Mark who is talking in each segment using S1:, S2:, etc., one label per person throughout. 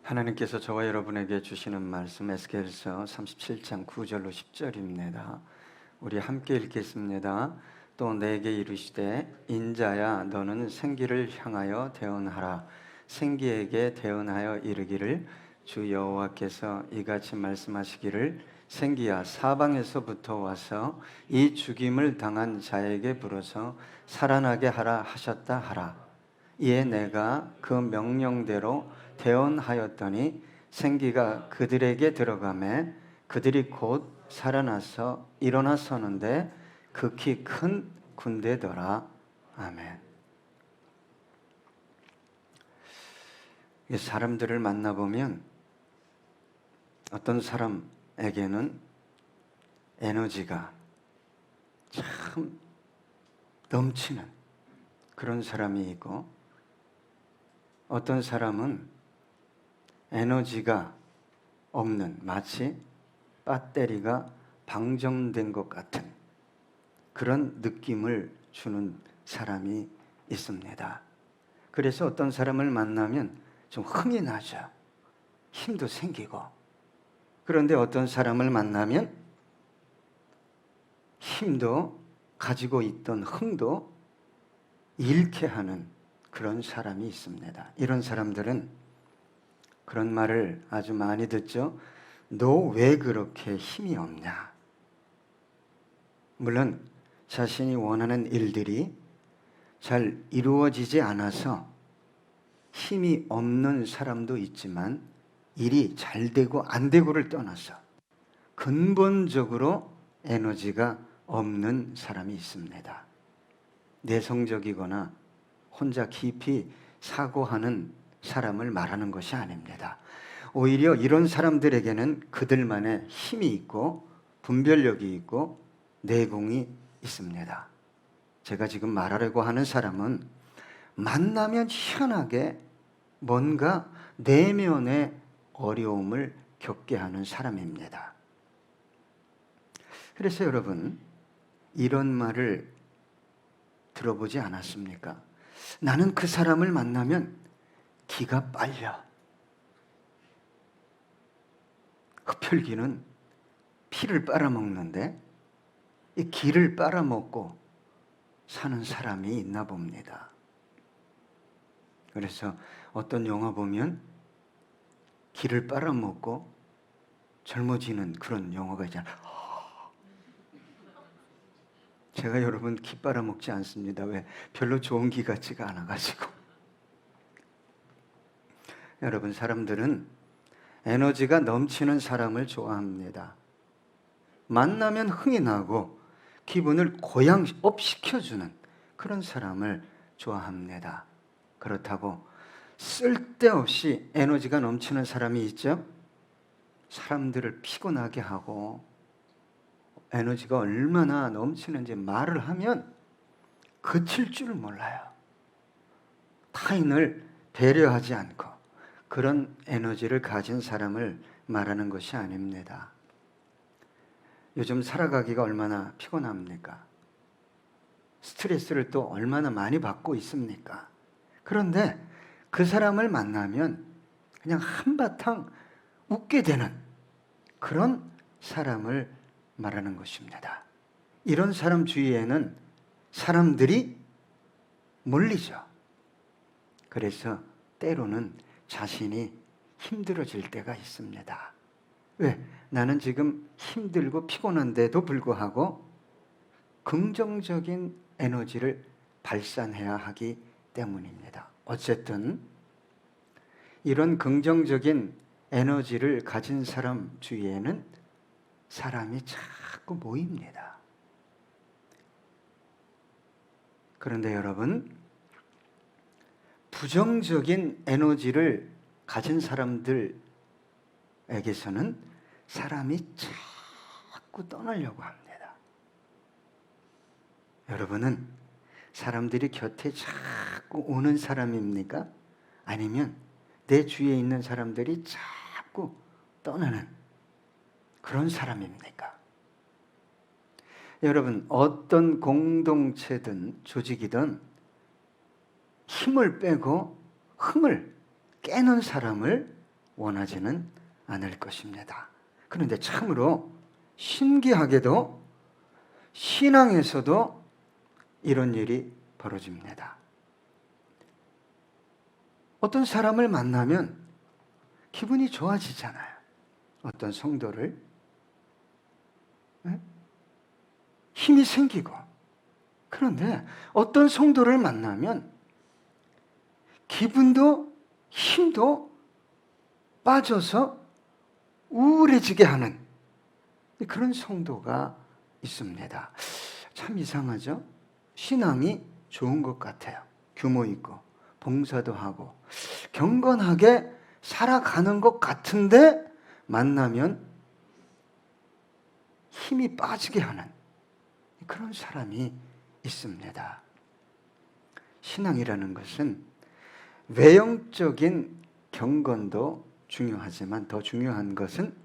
S1: 하나님께서 저와 여러분에게 주시는 말씀 에스겔서 37장 9절로 10절입니다. 우리 함께 읽겠습니다. 또 내게 이르시되 인자야 너는 생기를 향하여 대언하라. 생기에게 대언하여 이르기를 주 여호와께서 이같이 말씀하시기를 생기야 사방에서부터 와서 이 죽임을 당한 자에게 불어서 살아나게 하라 하셨다 하라. 이에 내가 그 명령대로 대언하였더니 생기가 그들에게 들어가매 그들이 곧 살아나서 일어나 서는데 극히 큰 군대더라. 아멘. 사람들을 만나보면 어떤 사람에게는 에너지가 참 넘치는 그런 사람이 있고, 어떤 사람은 에너지가 없는, 마치 배터리가 방전된 것 같은 그런 느낌을 주는 사람이 있습니다. 그래서 어떤 사람을 만나면 좀 흥이 나죠. 힘도 생기고. 그런데 어떤 사람을 만나면 힘도 가지고 있던 흥도 잃게 하는 그런 사람이 있습니다. 이런 사람들은 그런 말을 아주 많이 듣죠. 너 왜 그렇게 힘이 없냐? 물론 자신이 원하는 일들이 잘 이루어지지 않아서 힘이 없는 사람도 있지만, 일이 잘 되고 안 되고를 떠나서 근본적으로 에너지가 없는 사람이 있습니다. 내성적이거나 혼자 깊이 사고하는 사람을 말하는 것이 아닙니다. 오히려 이런 사람들에게는 그들만의 힘이 있고 분별력이 있고 내공이 있습니다. 제가 지금 말하려고 하는 사람은 만나면 희한하게 뭔가 내면의 어려움을 겪게 하는 사람입니다. 그래서 여러분, 이런 말을 들어보지 않았습니까? 나는 그 사람을 만나면 기가 빨려. 흡혈귀는 피를 빨아먹는데 이 기를 빨아먹고 사는 사람이 있나 봅니다. 그래서 어떤 영화 보면 기를 빨아먹고 젊어지는 그런 영화가 있잖아요. 제가 여러분 기 빨아먹지 않습니다. 왜? 별로 좋은 기 같지가 않아가지고. 여러분, 사람들은 에너지가 넘치는 사람을 좋아합니다. 만나면 흥이 나고 기분을 고양업 시켜주는 그런 사람을 좋아합니다. 그렇다고 쓸데없이 에너지가 넘치는 사람이 있죠? 사람들을 피곤하게 하고 에너지가 얼마나 넘치는지 말을 하면 그칠 줄 몰라요. 타인을 배려하지 않고 그런 에너지를 가진 사람을 말하는 것이 아닙니다. 요즘 살아가기가 얼마나 피곤합니까? 스트레스를 또 얼마나 많이 받고 있습니까? 그런데 그 사람을 만나면 그냥 한바탕 웃게 되는 그런 사람을 말하는 것입니다. 이런 사람 주위에는 사람들이 몰리죠. 그래서 때로는 자신이 힘들어질 때가 있습니다. 왜? 나는 지금 힘들고 피곤한데도 불구하고 긍정적인 에너지를 발산해야 하기 때문입니다. 어쨌든 이런 긍정적인 에너지를 가진 사람 주위에는 사람이 자꾸 모입니다. 그런데 여러분, 부정적인 에너지를 가진 사람들에게서는 사람이 자꾸 떠나려고 합니다. 여러분은 사람들이 곁에 자꾸 오는 사람입니까? 아니면 내 주위에 있는 사람들이 자꾸 떠나는 그런 사람입니까? 여러분, 어떤 공동체든 조직이든 힘을 빼고 흥을 깨는 사람을 원하지는 않을 것입니다. 그런데 참으로 신기하게도 신앙에서도 이런 일이 벌어집니다. 어떤 사람을 만나면 기분이 좋아지잖아요. 어떤 성도를 힘이 생기고. 그런데 어떤 성도를 만나면 기분도 힘도 빠져서 우울해지게 하는 그런 성도가 있습니다. 참 이상하죠? 신앙이 좋은 것 같아요. 규모 있고 봉사도 하고 경건하게 살아가는 것 같은데 만나면 힘이 빠지게 하는 그런 사람이 있습니다. 신앙이라는 것은 외형적인 경건도 중요하지만 더 중요한 것은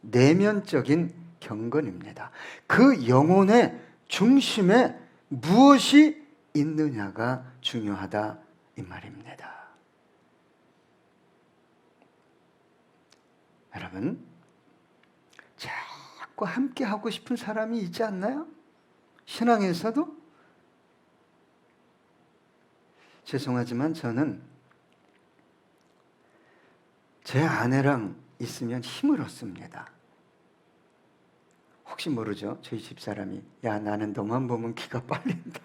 S1: 내면적인 경건입니다. 그 영혼의 중심에 무엇이 있느냐가 중요하다 이 말입니다. 여러분, 자꾸 함께 하고 싶은 사람이 있지 않나요? 신앙에서도? 죄송하지만 저는 제 아내랑 있으면 힘을 얻습니다. 혹시 모르죠? 저희 집사람이 야 나는 너만 보면 기가 빨린다.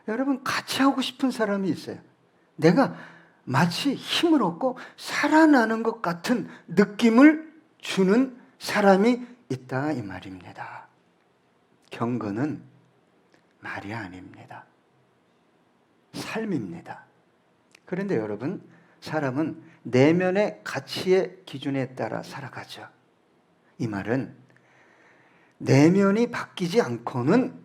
S1: 여러분 같이 하고 싶은 사람이 있어요. 내가 마치 힘을 얻고 살아나는 것 같은 느낌을 주는 사람이 있다 이 말입니다. 경건은 말이 아닙니다. 삶입니다. 그런데 여러분, 사람은 내면의 가치의 기준에 따라 살아가죠. 이 말은 내면이 바뀌지 않고는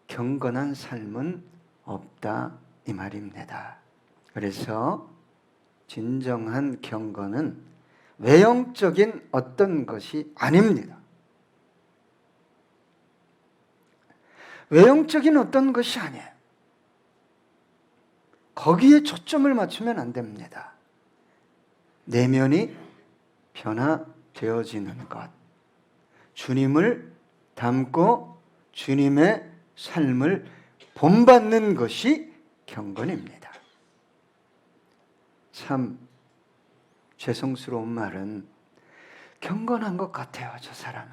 S1: 경건한 삶은 없다 이 말입니다. 그래서 진정한 경건은 외형적인 어떤 것이 아닙니다. 외형적인 어떤 것이 아니에요. 거기에 초점을 맞추면 안 됩니다. 내면이 변화되어지는 것, 주님을 닮고 주님의 삶을 본받는 것이 경건입니다. 참 죄송스러운 말은 경건한 것 같아요, 저 사람은.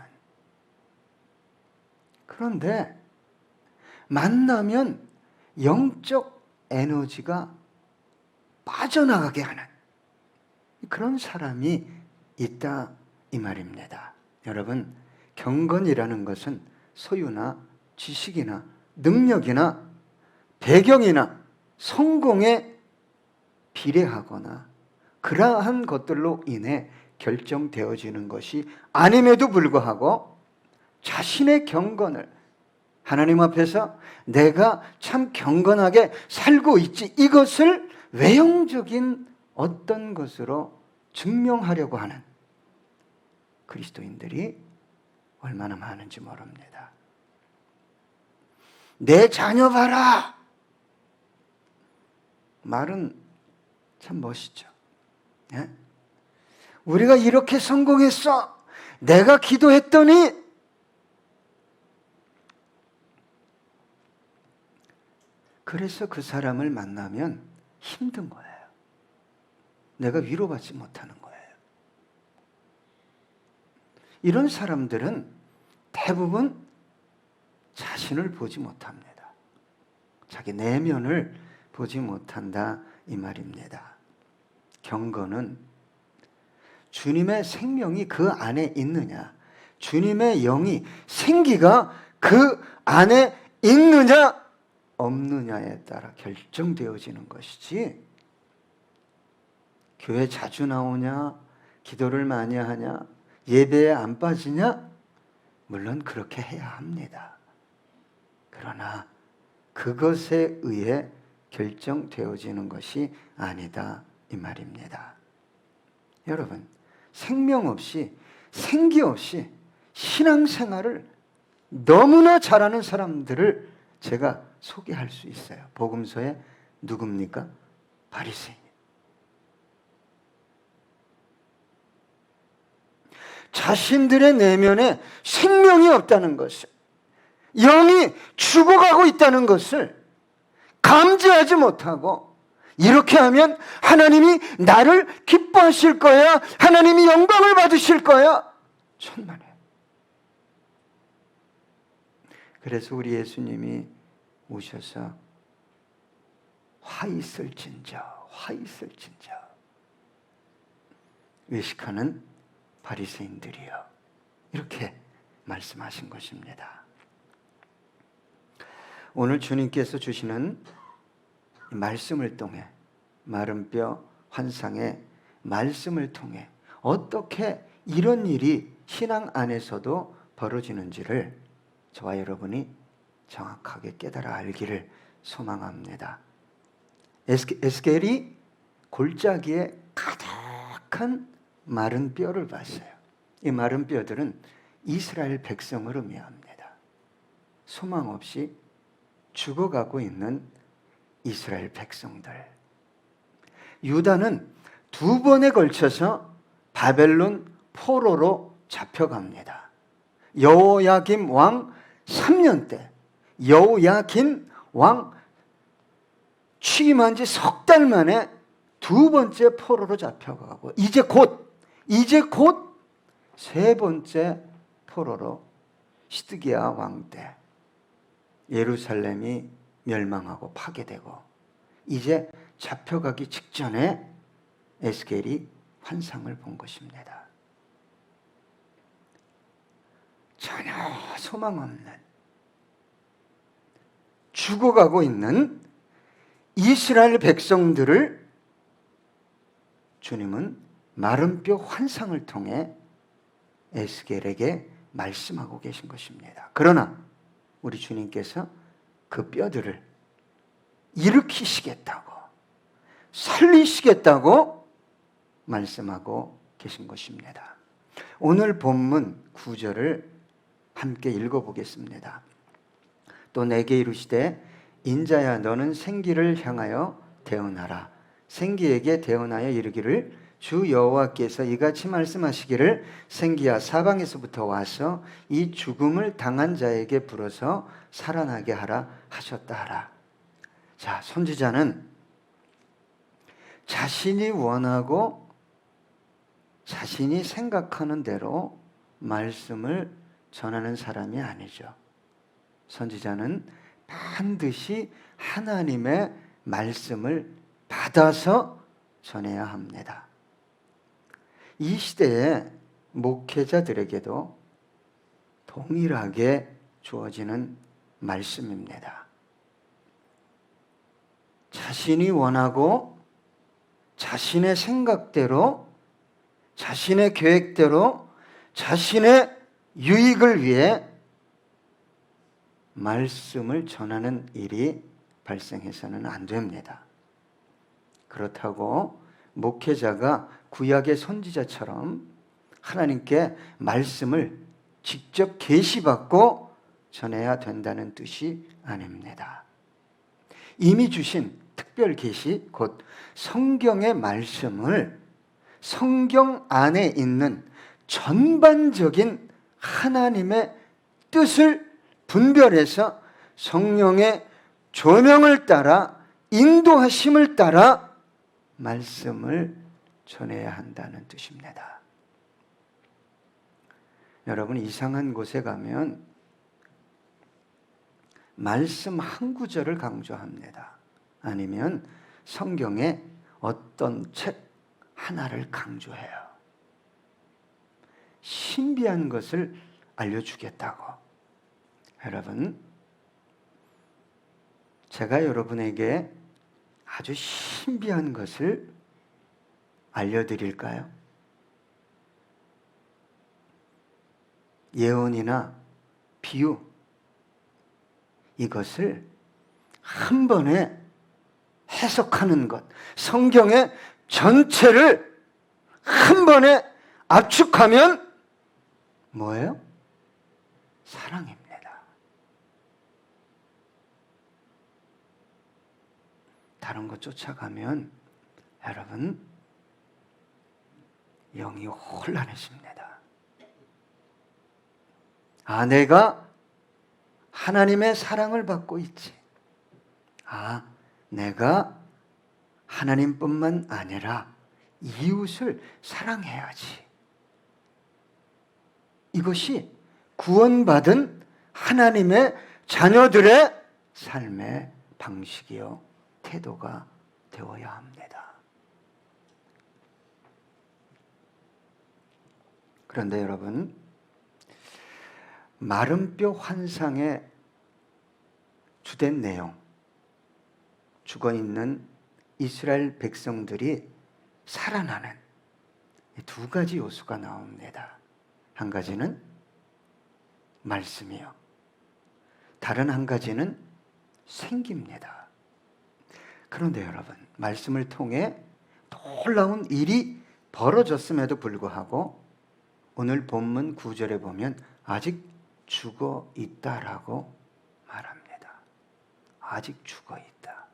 S1: 그런데 만나면 영적 에너지가 빠져나가게 하는 그런 사람이 있다 이 말입니다. 여러분, 경건이라는 것은 소유나 지식이나 능력이나 배경이나 성공에 비례하거나 그러한 것들로 인해 결정되어지는 것이 아님에도 불구하고 자신의 경건을 하나님 앞에서 내가 참 경건하게 살고 있지, 이것을 외형적인 어떤 것으로 증명하려고 하는 그리스도인들이 얼마나 많은지 모릅니다. 내 자녀 봐라! 말은 참 멋있죠. 예? 우리가 이렇게 성공했어! 내가 기도했더니 그래서 그 사람을 만나면 힘든 거예요. 내가 위로받지 못하는 거예요. 이런 사람들은 대부분 자신을 보지 못합니다. 자기 내면을 보지 못한다 이 말입니다. 경건은 주님의 생명이 그 안에 있느냐, 주님의 영이 생기가 그 안에 있느냐 없느냐에 따라 결정되어지는 것이지, 교회 자주 나오냐, 기도를 많이 하냐, 예배에 안 빠지냐, 물론 그렇게 해야 합니다. 그러나 그것에 의해 결정되어지는 것이 아니다 이 말입니다. 여러분, 생명 없이 생기 없이 신앙생활을 너무나 잘하는 사람들을 제가 소개할 수 있어요. 복음서에 누굽니까? 바리새인. 자신들의 내면에 생명이 없다는 것을, 영이 죽어가고 있다는 것을 감지하지 못하고, 이렇게 하면 하나님이 나를 기뻐하실 거야, 하나님이 영광을 받으실 거야, 천만에. 그래서 우리 예수님이 오셔서 화 있을진저, 화 있을진저, 외식하는 바리새인들이여, 이렇게 말씀하신 것입니다. 오늘 주님께서 주시는 말씀을 통해, 마른 뼈 환상의 말씀을 통해 어떻게 이런 일이 신앙 안에서도 벌어지는지를 저와 여러분이 정확하게 깨달아 알기를 소망합니다. 에스겔이 골짜기에 가득한 마른 뼈를 봤어요. 이 마른 뼈들은 이스라엘 백성을 의미합니다. 소망 없이 죽어가고 있는 이스라엘 백성들. 유다는 2번에 걸쳐서 바벨론 포로로 잡혀갑니다. 여호야김 왕 3년 때, 여호야긴 왕 취임한 지 석 달 만에 2번째 포로로 잡혀가고, 이제 곧 3번째 포로로 시드기야 왕 때 예루살렘이 멸망하고 파괴되고, 이제 잡혀가기 직전에 에스겔이 환상을 본 것입니다. 전혀 소망 없는, 죽어가고 있는 이스라엘 백성들을 주님은 마른 뼈 환상을 통해 에스겔에게 말씀하고 계신 것입니다. 그러나 우리 주님께서 그 뼈들을 일으키시겠다고, 살리시겠다고 말씀하고 계신 것입니다. 오늘 본문 9절을 함께 읽어보겠습니다. 또 내게 이르시되 인자야 너는 생기를 향하여 대언하라. 생기에게 대언하여 이르기를 주 여호와께서 이같이 말씀하시기를 생기야 사방에서부터 와서 이 죽음을 당한 자에게 불어서 살아나게 하라 하셨다 하라. 자, 선지자는 자신이 원하고 자신이 생각하는 대로 말씀을 전하는 사람이 아니죠. 선지자는 반드시 하나님의 말씀을 받아서 전해야 합니다. 이 시대의 목회자들에게도 동일하게 주어지는 말씀입니다. 자신이 원하고 자신의 생각대로, 자신의 계획대로, 자신의 유익을 위해 말씀을 전하는 일이 발생해서는 안 됩니다. 그렇다고 목회자가 구약의 선지자처럼 하나님께 말씀을 직접 계시받고 전해야 된다는 뜻이 아닙니다. 이미 주신 특별 계시, 곧 성경의 말씀을 성경 안에 있는 전반적인 하나님의 뜻을 분별해서 성령의 조명을 따라, 인도하심을 따라 말씀을 전해야 한다는 뜻입니다. 여러분, 이상한 곳에 가면 말씀 한 구절을 강조합니다. 아니면 성경의 어떤 책 하나를 강조해요. 신비한 것을 알려주겠다고. 여러분, 제가 여러분에게 아주 신비한 것을 알려드릴까요? 예언이나 비유, 이것을 한 번에 해석하는 것, 성경의 전체를 한 번에 압축하면 뭐예요? 사랑입니다. 다른 거 쫓아가면 여러분 영이 혼란해집니다. 아, 내가 하나님의 사랑을 받고 있지. 아, 내가 하나님뿐만 아니라 이웃을 사랑해야지. 이것이 구원받은 하나님의 자녀들의 삶의 방식이요, 태도가 되어야 합니다. 그런데 여러분, 마른 뼈 환상의 주된 내용, 죽어있는 이스라엘 백성들이 살아나는 두 가지 요소가 나옵니다. 한 가지는 말씀이요, 다른 한 가지는 생기입니다. 그런데 여러분, 말씀을 통해 놀라운 일이 벌어졌음에도 불구하고 오늘 본문 9절에 보면 아직 죽어 있다라고 말합니다. 아직 죽어 있다.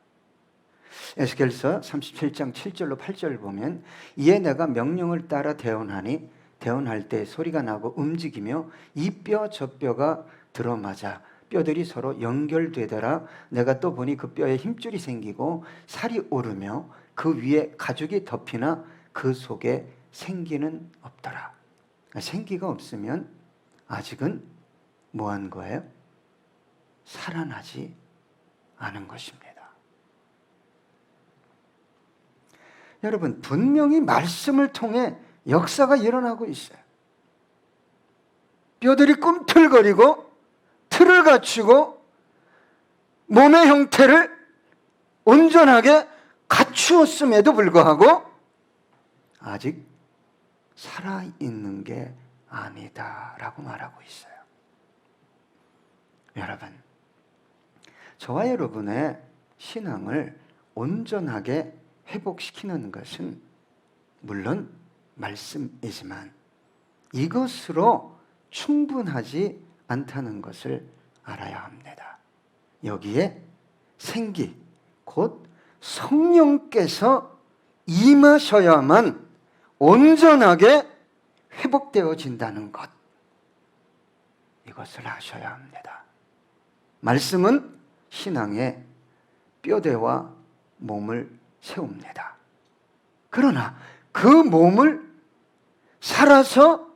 S1: 에스겔서 37장 7절로 8절을 보면 이에 내가 명령을 따라 대언하니 대언할 때 소리가 나고 움직이며 이 뼈 저 뼈가 들어맞아 뼈들이 서로 연결되더라. 내가 또 보니 그 뼈에 힘줄이 생기고 살이 오르며 그 위에 가죽이 덮이나 그 속에 생기는 없더라. 생기가 없으면 아직은 뭐한 거예요? 살아나지 않은 것입니다. 여러분, 분명히 말씀을 통해 역사가 일어나고 있어요. 뼈들이 꿈틀거리고 틀을 갖추고 몸의 형태를 온전하게 갖추었음에도 불구하고 아직 살아있는 게 아니다라고 말하고 있어요. 여러분, 저와 여러분의 신앙을 온전하게 회복시키는 것은 물론 말씀이지만 이것으로 충분하지 않다는 것을 알아야 합니다. 여기에 생기, 곧 성령께서 임하셔야만 온전하게 회복되어진다는 것, 이것을 아셔야 합니다. 말씀은 신앙의 뼈대와 몸을 세웁니다. 그러나 그 몸을 살아서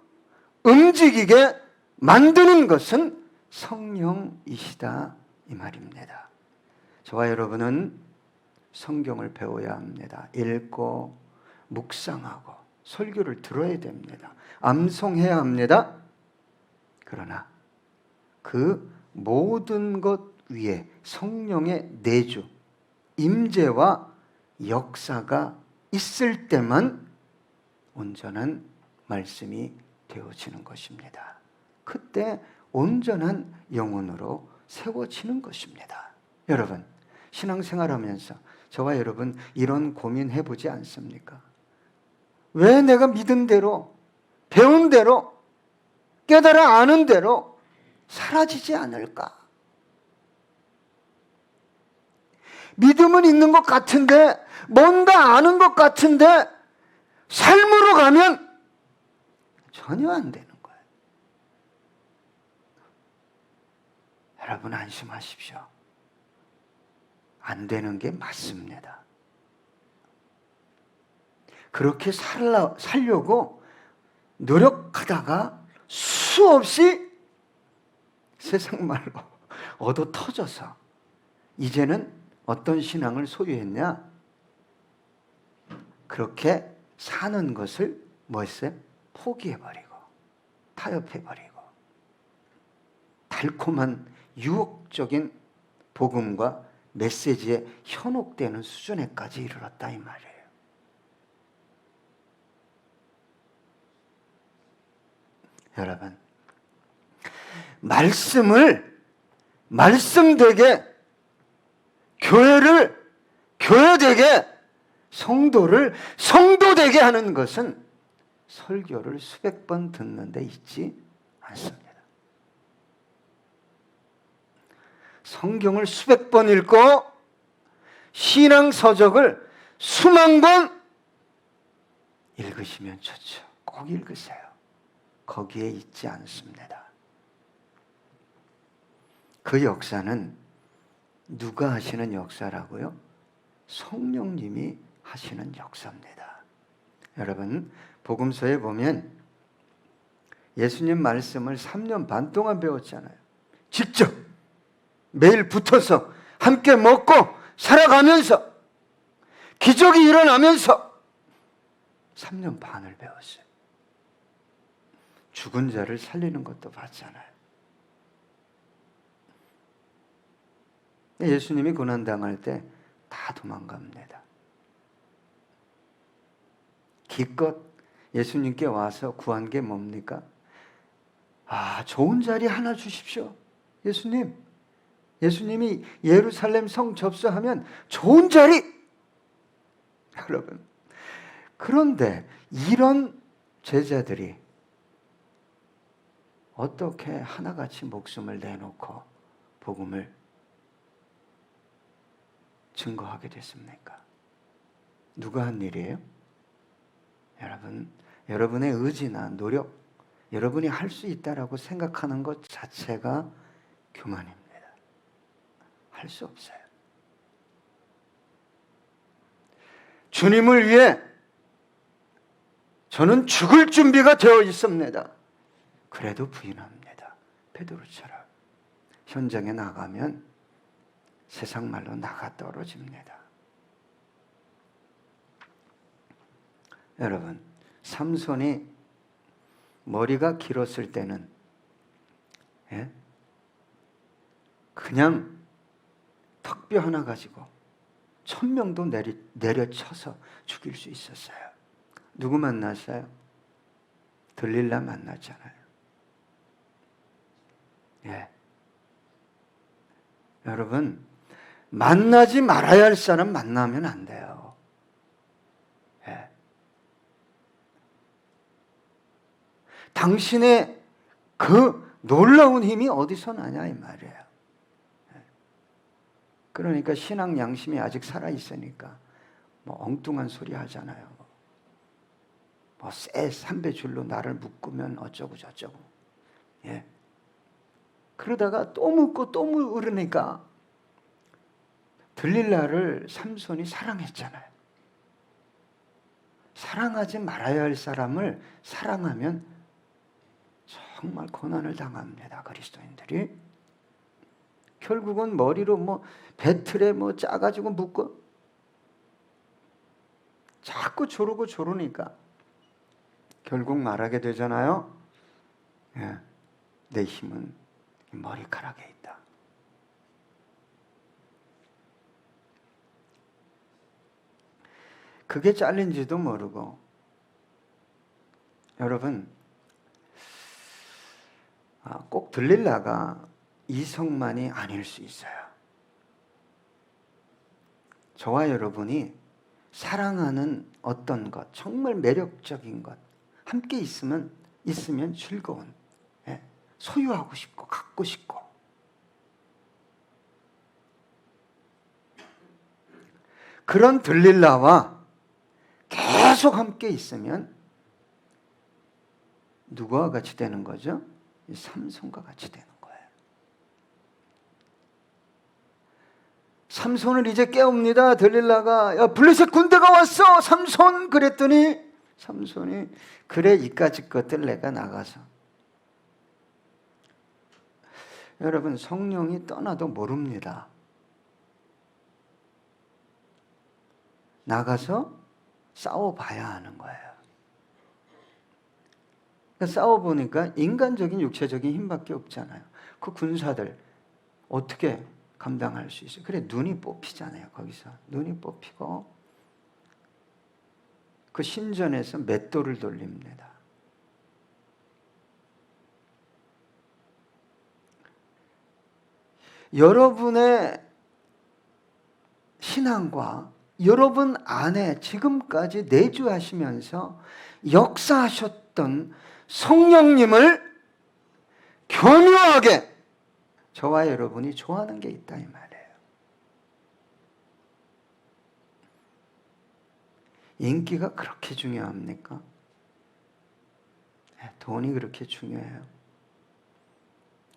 S1: 움직이게 만드는 것은 성령이시다, 이 말입니다. 저와 여러분은 성경을 배워야 합니다. 읽고 묵상하고 설교를 들어야 됩니다. 암송해야 합니다. 그러나 그 모든 것 위에 성령의 내주, 임재와 역사가 있을 때만 온전한 말씀이 되어지는 것입니다. 그때 온전한 영혼으로 세워지는 것입니다. 여러분, 신앙생활하면서 저와 여러분 이런 고민해보지 않습니까? 왜 내가 믿은 대로, 배운 대로, 깨달아 아는 대로 사라지지 않을까? 믿음은 있는 것 같은데, 뭔가 아는 것 같은데 삶으로 가면 전혀 안 되는 거예요. 여러분 안심하십시오. 안 되는 게 맞습니다. 그렇게 살려고 노력하다가 수없이 세상 말로 얻어 터져서 이제는 어떤 신앙을 소유했냐? 그렇게 사는 것을 뭐 했어요? 포기해버리고 타협해버리고 달콤한 유혹적인 복음과 메시지에 현혹되는 수준에까지 이르렀다, 이 말이에요. 여러분, 말씀을 말씀되게, 교회를 교회되게, 성도를 성도되게 하는 것은 설교를 수백 번 듣는 데 있지 않습니다. 성경을 수백 번 읽고 신앙 서적을 수만 권 읽으시면 좋죠. 꼭 읽으세요. 거기에 있지 않습니다. 그 역사는 누가 하시는 역사라고요? 성령님이 하시는 역사입니다. 여러분, 복음서에 보면 예수님 말씀을 3년 반 동안 배웠잖아요. 직접 매일 붙어서 함께 먹고 살아가면서 기적이 일어나면서 3년 반을 배웠어요. 죽은 자를 살리는 것도 봤잖아요. 예수님이 고난당할 때 다 도망갑니다. 기껏 예수님께 와서 구한 게 뭡니까? 좋은 자리 하나 주십시오. 예수님이 예루살렘 성 접수하면 좋은 자리! 여러분, 그런데 이런 제자들이 어떻게 하나같이 목숨을 내놓고 복음을 증거하게 됐습니까? 누가 한 일이에요? 여러분의 의지나 노력, 여러분이 할 수 있다라고 생각하는 것 자체가 교만입니다. 할 수 없어요. 주님을 위해 저는 죽을 준비가 되어 있습니다. 그래도 부인합니다. 베드로처럼. 현장에 나가면 세상 말로 나가 떨어집니다. 여러분, 삼손이 머리가 길었을 때는 그냥 턱뼈 하나 가지고 1000명도 내려쳐서 죽일 수 있었어요. 누구 만났어요? 들릴라 만났잖아요. 여러분, 만나지 말아야 할 사람 만나면 안 돼요. 당신의 그 놀라운 힘이 어디서 나냐 이 말이에요. 그러니까 신앙 양심이 아직 살아있으니까 엉뚱한 소리 하잖아요. 쇠 삼배줄로 나를 묶으면 어쩌고 저쩌고. 그러다가 또 묶고 또 묶으니까 들릴라를 삼손이 사랑했잖아요. 사랑하지 말아야 할 사람을 사랑하면 정말 고난을 당합니다. 그리스도인들이. 결국은 머리로 배틀에 짜가지고 묶고 자꾸 조르니까 결국 말하게 되잖아요. 내 힘은 머리카락에 있다. 그게 잘린지도 모르고. 여러분, 꼭 들릴라가 이성만이 아닐 수 있어요. 저와 여러분이 사랑하는 어떤 것, 정말 매력적인 것, 함께 있으면 즐거운, 소유하고 싶고 갖고 싶고. 그런 들릴라와 계속 함께 있으면 누구와 같이 되는 거죠? 삼손과 같이 되는 거예요. 삼손을 이제 깨웁니다. 들릴라가 야, 블레셋 군대가 왔어 삼손. 그랬더니 삼손이 그래 이까짓 것들 내가 나가서. 여러분, 성령이 떠나도 모릅니다. 나가서 싸워봐야 하는 거예요. 싸워보니까 인간적인 육체적인 힘밖에 없잖아요. 그 군사들 어떻게 감당할 수 있어요? 그래, 눈이 뽑히잖아요. 거기서 눈이 뽑히고 그 신전에서 맷돌을 돌립니다. 여러분의 신앙과 여러분 안에 지금까지 내주하시면서 역사하셨던 성령님을 교묘하게 저와 여러분이 좋아하는 게 있다 이 말이에요. 인기가 그렇게 중요합니까? 돈이 그렇게 중요해요?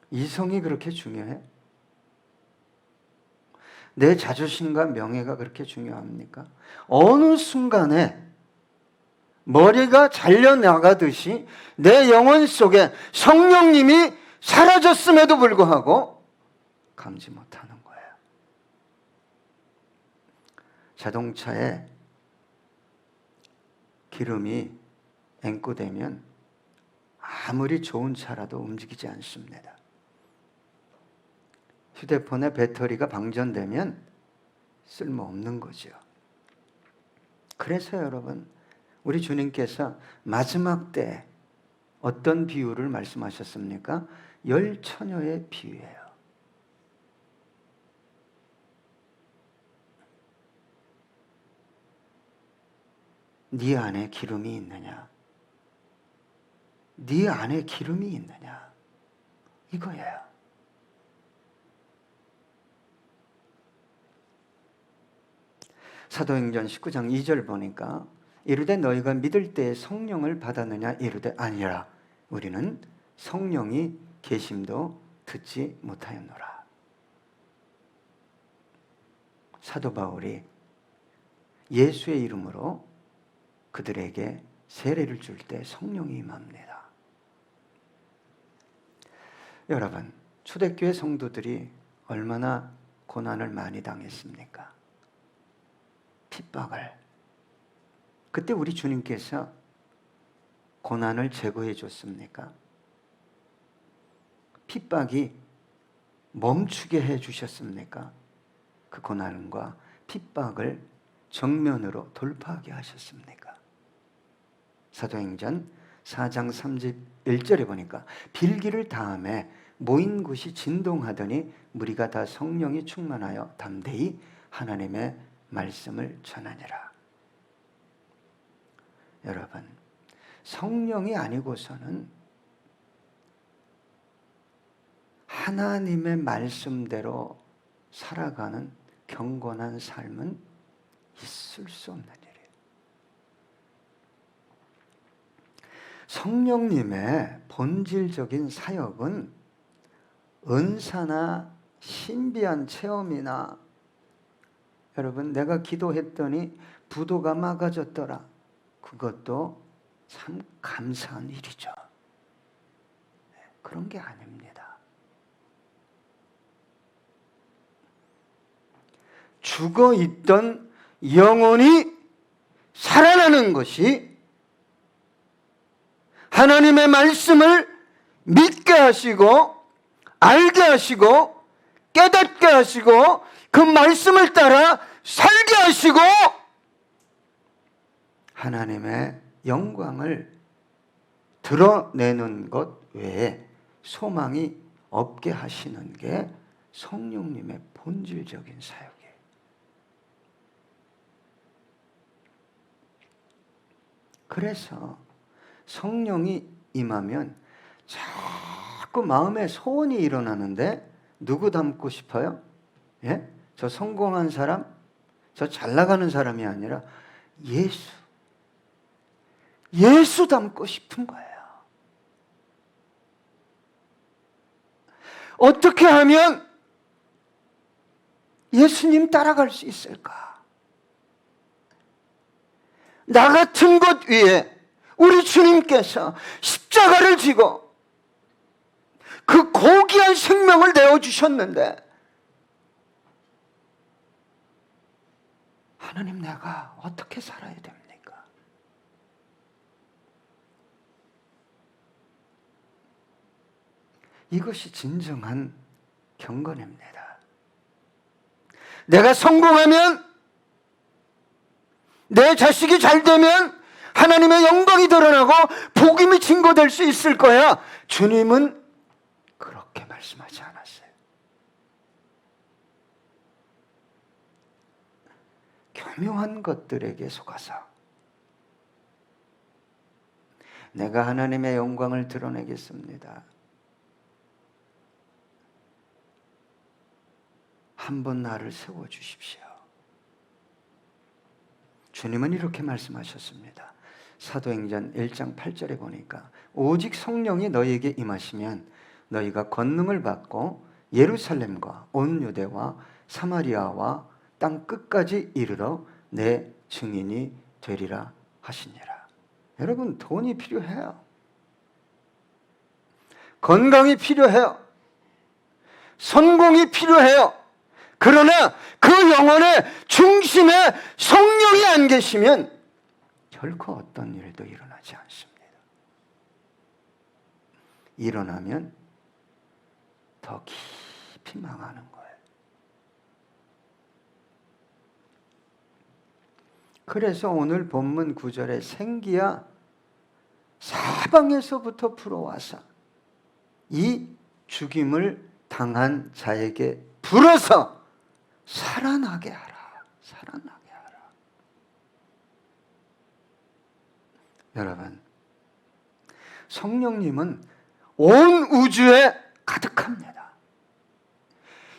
S1: 이성이 그렇게 중요해요? 내 자존심과 명예가 그렇게 중요합니까? 어느 순간에 머리가 잘려나가듯이 내 영혼 속에 성령님이 사라졌음에도 불구하고 감지 못하는 거예요. 자동차에 기름이 앵꼬되면 아무리 좋은 차라도 움직이지 않습니다. 휴대폰의 배터리가 방전되면 쓸모없는 거죠. 그래서 여러분, 우리 주님께서 마지막 때 어떤 비유를 말씀하셨습니까? 열처녀의 비유예요. 네 안에 기름이 있느냐? 네 안에 기름이 있느냐? 이거예요. 사도행전 19장 2절 보니까 이르되 너희가 믿을 때에 성령을 받았느냐? 이르되 아니라 우리는 성령이 계심도 듣지 못하였노라. 사도 바울이 예수의 이름으로 그들에게 세례를 줄 때 성령이 임합니다. 여러분, 초대교회 성도들이 얼마나 고난을 많이 당했습니까? 핍박을. 그때 우리 주님께서 고난을 제거해 줬습니까? 핍박이 멈추게 해 주셨습니까? 그 고난과 핍박을 정면으로 돌파하게 하셨습니까? 사도행전 4장 31절에 보니까 빌기를 다음에 모인 곳이 진동하더니 무리가 다 성령이 충만하여 담대히 하나님의 말씀을 전하니라. 여러분, 성령이 아니고서는 하나님의 말씀대로 살아가는 경건한 삶은 있을 수 없는 일이에요. 성령님의 본질적인 사역은 은사나 신비한 체험이나, 여러분, 내가 기도했더니 부도가 막아졌더라, 그것도 참 감사한 일이죠. 그런 게 아닙니다. 죽어 있던 영혼이 살아나는 것이 하나님의 말씀을 믿게 하시고 알게 하시고 깨닫게 하시고 그 말씀을 따라 살게 하시고 하나님의 영광을 드러내는 것 외에 소망이 없게 하시는 게 성령님의 본질적인 사역이에요. 그래서 성령이 임하면 자꾸 마음에 소원이 일어나는데 누구 닮고 싶어요? 예? 저 성공한 사람? 저 잘 나가는 사람이 아니라 예수 닮고 싶은 거예요. 어떻게 하면 예수님 따라갈 수 있을까? 나 같은 것 위에 우리 주님께서 십자가를 지고 그 고귀한 생명을 내어주셨는데, 하나님, 내가 어떻게 살아야 됩니까? 이것이 진정한 경건입니다. 내가 성공하면, 내 자식이 잘 되면 하나님의 영광이 드러나고 복음이 증거될 수 있을 거야. 주님은 그렇게 말씀하지 않았어요. 교묘한 것들에게 속아서 내가 하나님의 영광을 드러내겠습니다. 한번 나를 세워주십시오. 주님은 이렇게 말씀하셨습니다. 사도행전 1장 8절에 보니까 오직 성령이 너희에게 임하시면 너희가 권능을 받고 예루살렘과 온 유대와 사마리아와 땅 끝까지 이르러 내 증인이 되리라 하시니라. 여러분, 돈이 필요해요. 건강이 필요해요. 성공이 필요해요. 그러나 그 영혼의 중심에 성령이 안 계시면 결코 어떤 일도 일어나지 않습니다. 일어나면 더 깊이 망하는 거예요. 그래서 오늘 본문 9절에 생기야 사방에서부터 불어와서 이 죽임을 당한 자에게 불어서 살아나게 하라. 살아나게 하라. 여러분, 성령님은 온 우주에 가득합니다.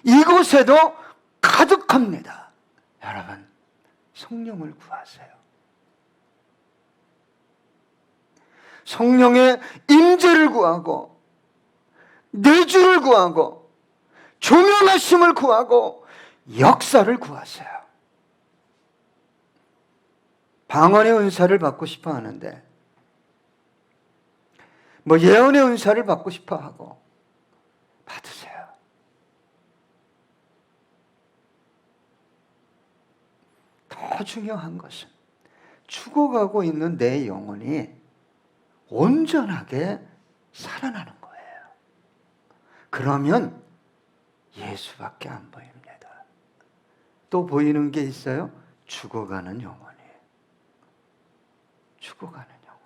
S1: 이곳에도 가득합니다. 여러분, 성령을 구하세요. 성령의 임재를 구하고 내주를 구하고 조명하심을 구하고 역사를 구하세요. 방언의 은사를 받고 싶어 하는데 예언의 은사를 받고 싶어 하고 받으세요. 더 중요한 것은 죽어가고 있는 내 영혼이 온전하게 살아나는 거예요. 그러면 예수밖에 안 보입니다. 또 보이는 게 있어요? 죽어가는 영혼이에요. 죽어가는 영혼.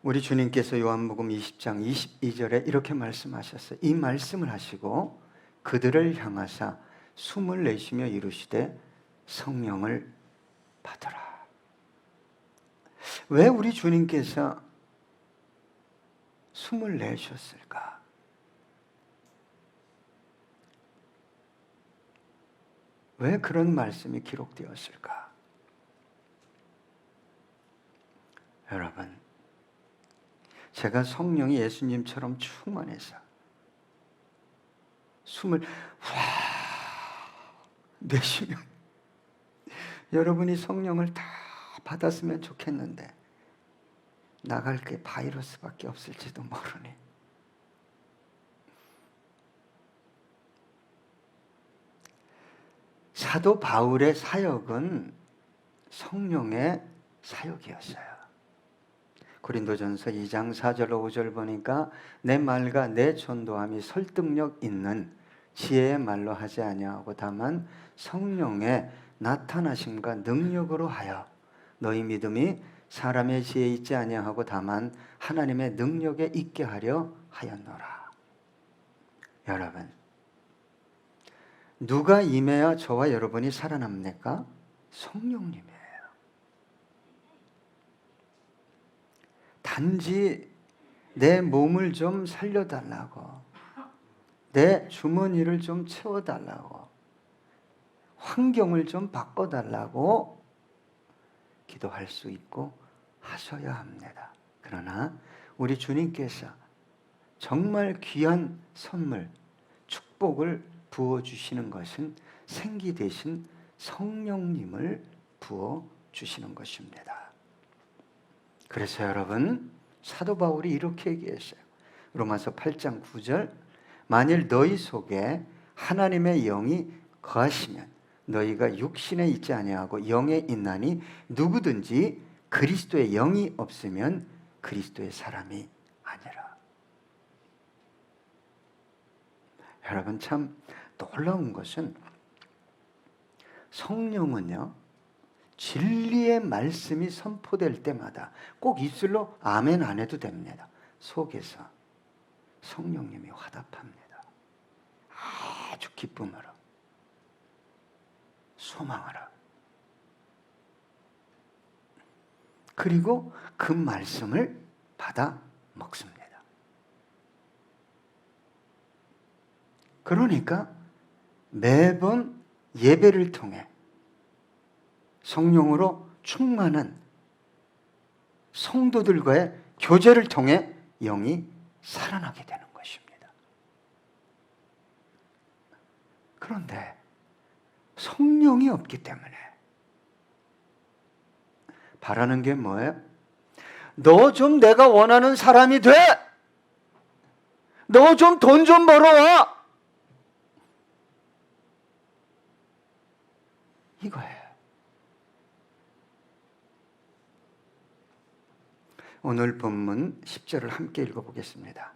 S1: 우리 주님께서 요한복음 20장 22절에 이렇게 말씀하셨어요. 이 말씀을 하시고 그들을 향하사 숨을 내쉬며 이르시되 성령을 받으라. 왜 우리 주님께서 숨을 내셨을까? 왜 그런 말씀이 기록되었을까? 여러분, 제가 성령이 예수님처럼 충만해서 숨을 내쉬면 여러분이 성령을 다 받았으면 좋겠는데 나갈 게 바이러스밖에 없을지도 모르니. 사도 바울의 사역은 성령의 사역이었어요. 고린도전서 2장 4절 5절 보니까 내 말과 내 전도함이 설득력 있는 지혜의 말로 하지 아니하고 다만 성령의 나타나심과 능력으로 하여 너희 믿음이 사람의 지혜에 있지 아니하고 다만 하나님의 능력에 있게 하려 하였노라. 여러분, 누가 임해야 저와 여러분이 살아납니까? 성령님이에요. 단지 내 몸을 좀 살려달라고, 내 주머니를 좀 채워달라고, 환경을 좀 바꿔달라고 기도할 수 있고 하셔야 합니다. 그러나 우리 주님께서 정말 귀한 선물, 축복을 부어주시는 것은 생기 대신 성령님을 부어주시는 것입니다. 그래서 여러분, 사도 바울이 이렇게 얘기했어요. 로마서 8장 9절, 만일 너희 속에 하나님의 영이 거하시면 너희가 육신에 있지 아니하고 영에 있나니 누구든지 그리스도의 영이 없으면 그리스도의 사람이 아니라. 여러분, 참 놀라운 것은 성령은요, 진리의 말씀이 선포될 때마다 꼭 입술로 아멘 안 해도 됩니다. 속에서 성령님이 화답합니다. 아주 기쁨으로, 소망으로. 그리고 그 말씀을 받아 먹습니다. 그러니까 매번 예배를 통해 성령으로 충만한 성도들과의 교제를 통해 영이 살아나게 되는 것입니다. 그런데 성령이 없기 때문에 바라는 게 뭐예요? 너 좀 내가 원하는 사람이 돼! 너 좀 돈 좀 벌어와! 이거예요. 오늘 본문 10절을 함께 읽어보겠습니다.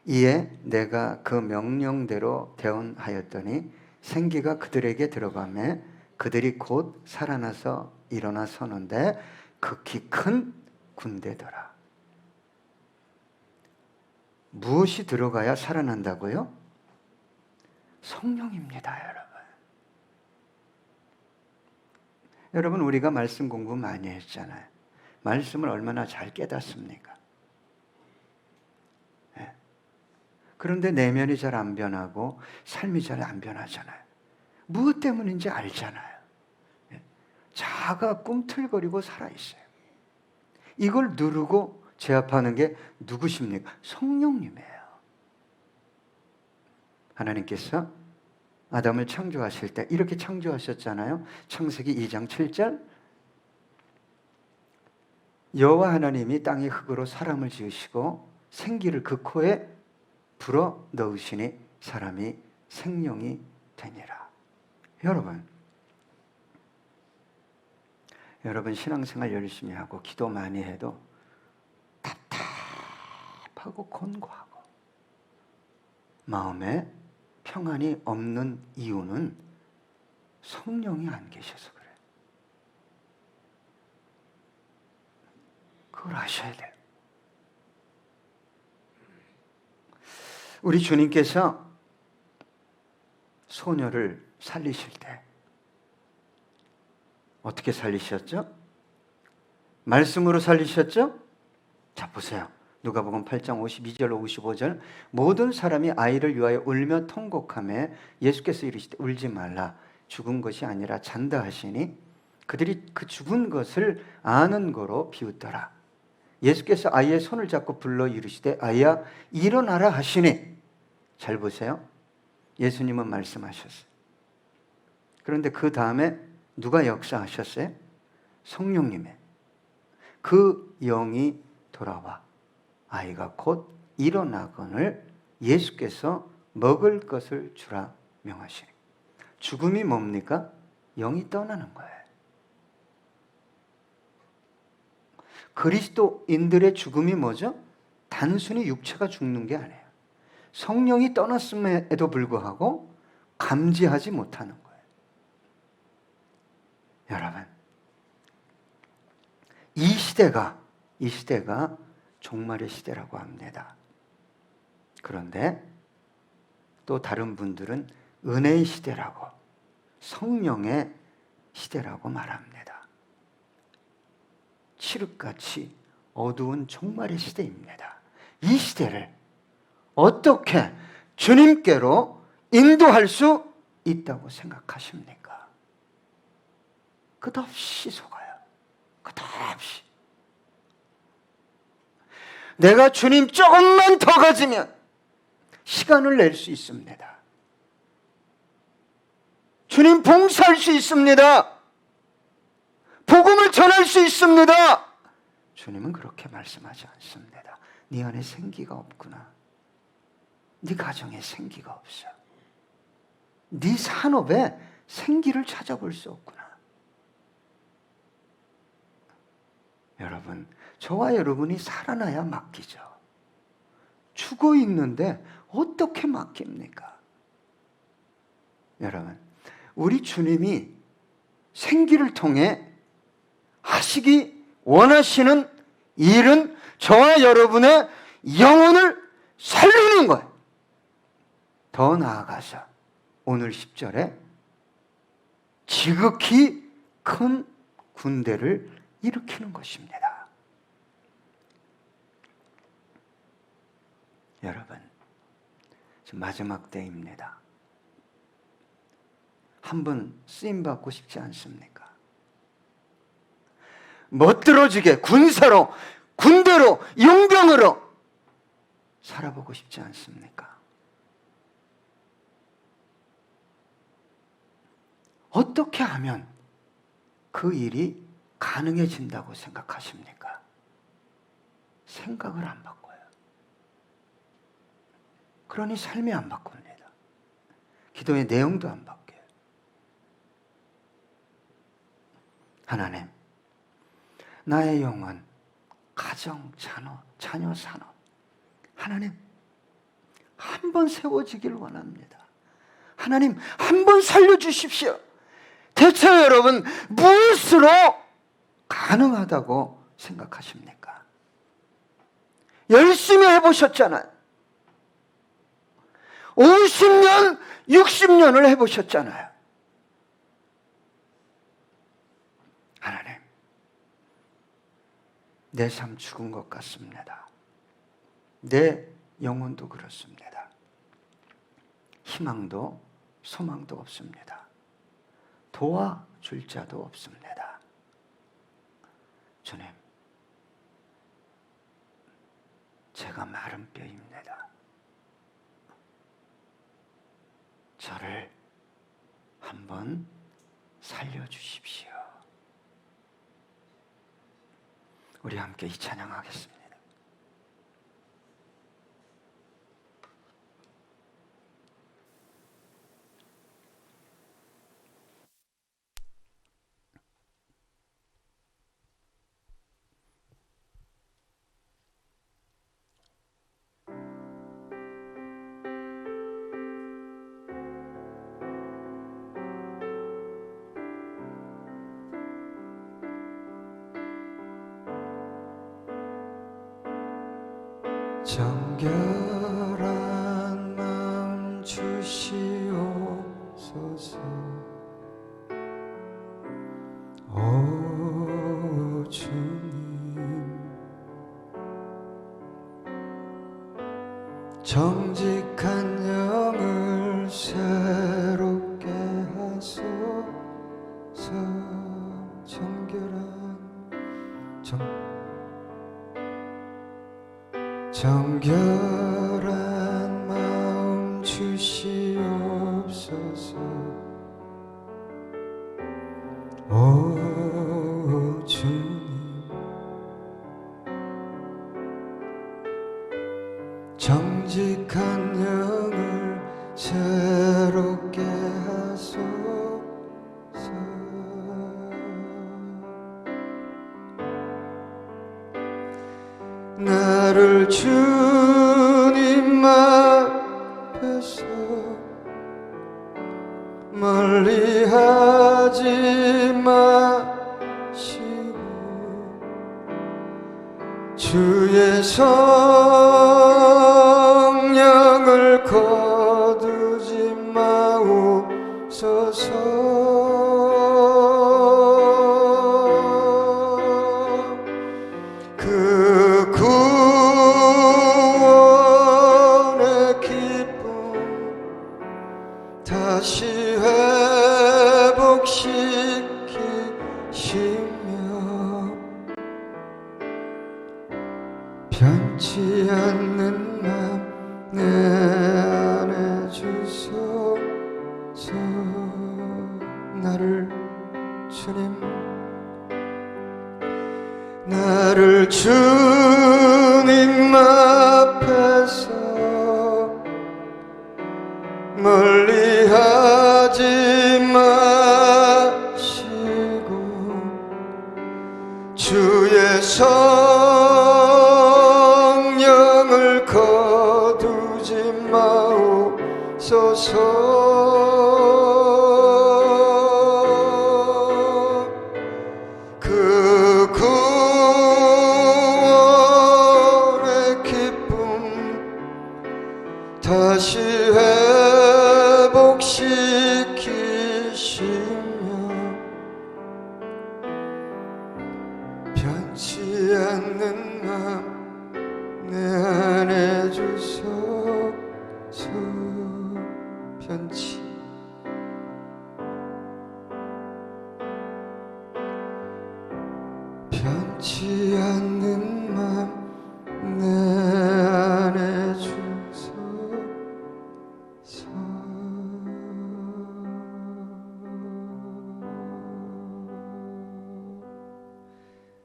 S1: 이에 내가 그 명령대로 대언하였더니 생기가 그들에게 들어가매 그들이 곧 살아나서 일어나 서는데 극히 큰 군대더라. 무엇이 들어가야 살아난다고요? 성령입니다, 여러분. 여러분, 우리가 말씀 공부 많이 했잖아요. 말씀을 얼마나 잘 깨닫습니까? 네. 그런데 내면이 잘 안 변하고 삶이 잘 안 변하잖아요. 무엇 때문인지 알잖아요. 네. 자가 꿈틀거리고 살아있어요. 이걸 누르고 제압하는 게 누구십니까? 성령님이에요. 하나님께서 아담을 창조하실 때 이렇게 창조하셨잖아요. 창세기 2장 7절 여호와 하나님이 땅의 흙으로 사람을 지으시고 생기를 그 코에 불어 넣으시니 사람이 생명이 되니라. 여러분 신앙생활 열심히 하고 기도 많이 해도 답답하고 곤고하고 마음에 평안이 없는 이유는 성령이 안 계셔서 그래요. 그걸 아셔야 돼요. 우리 주님께서 소녀를 살리실 때 어떻게 살리셨죠? 말씀으로 살리셨죠? 자, 보세요. 누가복음 8장 52절 55절 모든 사람이 아이를 위하여 울며 통곡하며 예수께서 이르시되 울지 말라 죽은 것이 아니라 잔다 하시니 그들이 그 죽은 것을 아는 거로 비웃더라. 예수께서 아이의 손을 잡고 불러 이르시되 아이야 일어나라 하시니 잘 보세요. 예수님은 말씀하셨어요. 그런데 그 다음에 누가 역사하셨어요? 성령님의 그 영이 돌아와 아이가 곧 일어나거늘 예수께서 먹을 것을 주라 명하시니 죽음이 뭡니까? 영이 떠나는 거예요. 그리스도인들의 죽음이 뭐죠? 단순히 육체가 죽는 게 아니에요. 성령이 떠났음에도 불구하고 감지하지 못하는 거예요. 여러분, 이 시대가 종말의 시대라고 합니다. 그런데 또 다른 분들은 은혜의 시대라고 성령의 시대라고 말합니다. 칠흑같이 어두운 종말의 시대입니다. 이 시대를 어떻게 주님께로 인도할 수 있다고 생각하십니까? 끝없이 속아요. 끝없이. 내가 주님 조금만 더 가지면 시간을 낼 수 있습니다. 주님 봉사할 수 있습니다. 복음을 전할 수 있습니다. 주님은 그렇게 말씀하지 않습니다. 네 안에 생기가 없구나. 네 가정에 생기가 없어. 네 산업에 생기를 찾아볼 수 없구나. 여러분, 저와 여러분이 살아나야 맡기죠. 죽어 있는데 어떻게 맡깁니까? 여러분, 우리 주님이 생기를 통해 하시기 원하시는 일은 저와 여러분의 영혼을 살리는 거예요. 더 나아가서 오늘 10절에 지극히 큰 군대를 일으키는 것입니다. 여러분, 지금 마지막 때입니다. 한번 쓰임받고 싶지 않습니까? 멋들어지게 군사로, 군대로, 용병으로 살아보고 싶지 않습니까? 어떻게 하면 그 일이 가능해진다고 생각하십니까? 생각을 안 바꿔요. 그러니 삶이 안 바꿉니다. 기도의 내용도 안 바뀌어요. 하나님, 나의 영혼, 가정, 자녀, 산업, 하나님, 한 번 세워지길 원합니다. 하나님, 한 번 살려주십시오. 대체 여러분, 무엇으로 가능하다고 생각하십니까? 열심히 해보셨잖아요. 50년, 60년을 해보셨잖아요. 하나님, 내 삶 죽은 것 같습니다. 내 영혼도 그렇습니다. 희망도 소망도 없습니다. 도와줄 자도 없습니다. 주님, 제가 마른 뼈입니다. 저를 한번 살려주십시오. 우리 함께 이 찬양하겠습니다. 정결한 마음 주시옵소서. 오 주님, 정직한 영을 새롭게 하소서. 정결한 마음 주시옵소서. 오 주님, 정직한 영을 새롭게 하소서. 나를 주님 앞에서 멀리하지 마시고 주의 성령을 거두지 마옵소서. 그 구원의 기쁨 다시 회복시키시며 변치 않는 맘 내 안에 주소서. 나를 주님 앞에서 멀리하지 마시고 주의 성령을 거두지 마옵소서. 그 구원의 기쁨 다시 회복시키시며 변치 않는 맘 내 안에 주소서. 변치 않는